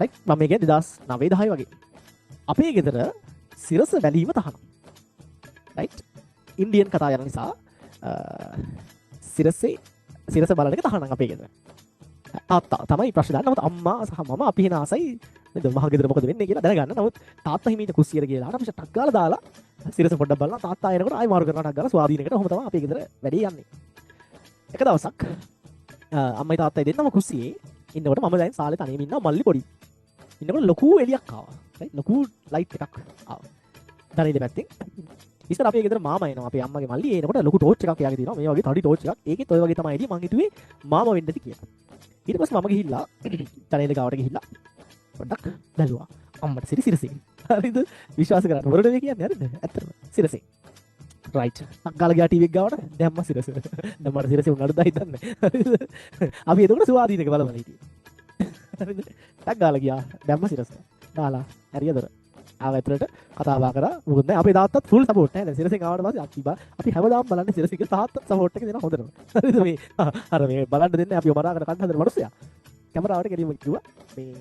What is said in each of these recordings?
Right මම මේ කියන්නේ 2009 10 වගේ අපේ ගෙදර සිරස බැලීම තහනම් රයිට් ඉන්දියන් කතා යන නිසා සිරස බලන එක තහනම් අපේ ගෙදර තාත්තා තමයි ප්‍රශ්න දාන්නේ. නමුත් අම්මා සහ මම අපි හින ආසයි නේද මහ ගෙදර මොකද වෙන්නේ කියලා දැනගන්න. නමුත් තාත්තා හිමීට කුස්සියට ගිහලා අපි ටක් ගාලා දාලා සිරස පොඩ්ඩක් බලලා තාත්තා එනකොට ආයෙ මාරු කරනවා ටක් ගාලා ස්වාධීනයකට. ඔහොම තමයි අපේ ගෙදර වැඩේ යන්නේ. එක දවසක් අම්මයි තාත්තයි දෙන්නම කුස්සියේ ඉන්නකොට මම දැන් සාලේ තනියම ඉන්නවා මල්ලි පොඩි. ඉන්නකොට ලොකු එළියක් ආවා. රයිට් ලොකු ලයිට් එකක් ආවා. දණහිඳ පැත්තෙන්. ඉස්සර අපේ ගෙදර මාමා එනවා. අපේ අම්මගේ මල්ලි එනකොට ලොකු ටෝච් එකක් එයාගේ තියෙනවා. මේ වගේ තඩි ටෝච් එකක්. ඒකෙත් ඔය වගේ තමයි හිටියේ. මං හිතුවේ මාමා වෙන්නද කියලා. ඊට පස්සේ මම ගිහිල්ලා දණහිඳ ගාවට ගිහිල්ලා පොඩ්ඩක් බැලුවා. අම්මට සිරසේ. හරිද? විශ්වාස කරන්න. වරද මේ කියන්නේ හරිද? ඇත්තටම සිරසේ. රයිට්. අක්කාලා ගියා ටීවී එක ගාවට දැම්ම සිරස. දැන් මට සිරසේ උනාට දයි දන්නේ. හරිද? අපි එතකොට ස්වාධීනක බලමල හිටියේ. හරිද? ටක් ගාලා ගියා දැම්ම සිරස. දාලා හරියදර. ආව ඇතුළට කතා බහ කරා. මොකද අපේ තාත්තත් ෆුල් සපෝට් නේද? සිරසෙන් ආවට පස්සේ අපි හැමදාම බලන්නේ සිරසික තාත්තත් සපෝට් එක දෙනවා හොඳටම. හරිද මේ අර මේ බලන්න දෙන්නේ අපි මරාගෙන කන්න හදන මිනිස්සයා. කැමරාවට ගෙඩියම කිව්වා මේ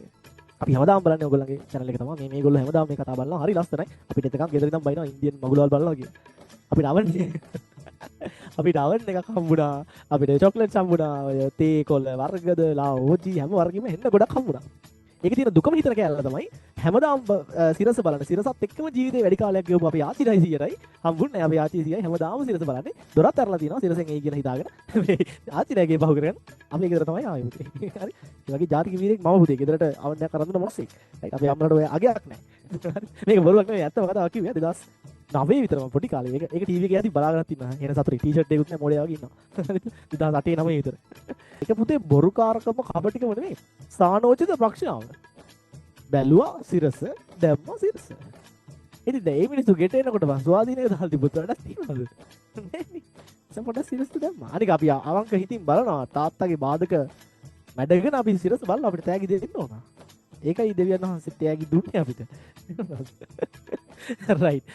අපි හැමදාම බලන්නේ ඔයගොල්ලන්ගේ channel එක තමයි. මේගොල්ලෝ හැමදාම මේ කතා බලනවා. හරි ලස්සනයි. අපිට එකක් ගෙදර ඉඳන් බයිනවා ඉන්දියන් මගුලවල් බලනවා කියලා. අපිට අවන්නේ අපිට අවන් එකක් හම්බුණා. අපිට චොක්ලට්ස් හම්බුණා. ඔය තේ කොළ වර්ගද ලා ඕජි හැම වර්ගෙම එන්න ගොඩක් හම්බුණා. ඒක තියෙන දුකම හිතන කෑල්ල තමයි හැමදාම සිරස බලන සිරසත් එක්කම ජීවිතේ වැඩි කාලයක් ගෙවපු අපේ ආච්චියි 100යි හම්බුන්නේ අපේ ආච්චි 100යි හැමදාම සිරස බලන්නේ දොරත් අරලා තියෙනවා සිරසෙන් එයි කියලා හිතාගෙන මේ ආච්චි නැගේ පහු කරගෙන අපේ ගෙදර තමයි ආවේ පුතේ හරි ඒ වගේ ජාතික වීරයෙක් මම පුතේ ගෙදරට අවන්නයක් කරන් දුන්න මොනසෙක් හරි අපේ අම්මලාට ඔය අගයක් නැහැ හරි මේක බොරුවක් නෙවෙයි ඇත්තම කතාවක් කිව්වේ 2009 විතර මම පොඩි කාලේ ඒක ටීවී එකේ යද්දි බලාගෙනත් ඉන්නවා එන සතුටේ ටී-ෂර්ට් එකකුත් නැහැ මොඩේ වගේ ඉන්නවා හරි 2008 9 විතර ඒක පුතේ බොරුකාරකම කබටිකම නෙවෙයි සානෝචිත ප්‍රශ්නාව බැලුවා සිරස දැම්ම සිරස ඉතින් දැන් මේ මිනිස්සු ගෙට එනකොට බං ස්වාධීනයේ දාලා තිබුත් වැඩක් තියනවද නෑනේ සම්පූර්ණ සිරස දැම්මා අනික අපි අවංක හිතින් බලනවා තාත්තගේ බාධක මැඩගෙන අපි සිරස බලලා අපිට තෑගි දෙන්න ඕන ඒකයි දෙවියන් වහන්සේ තෑගි දුන්නේ අපිට රයිට්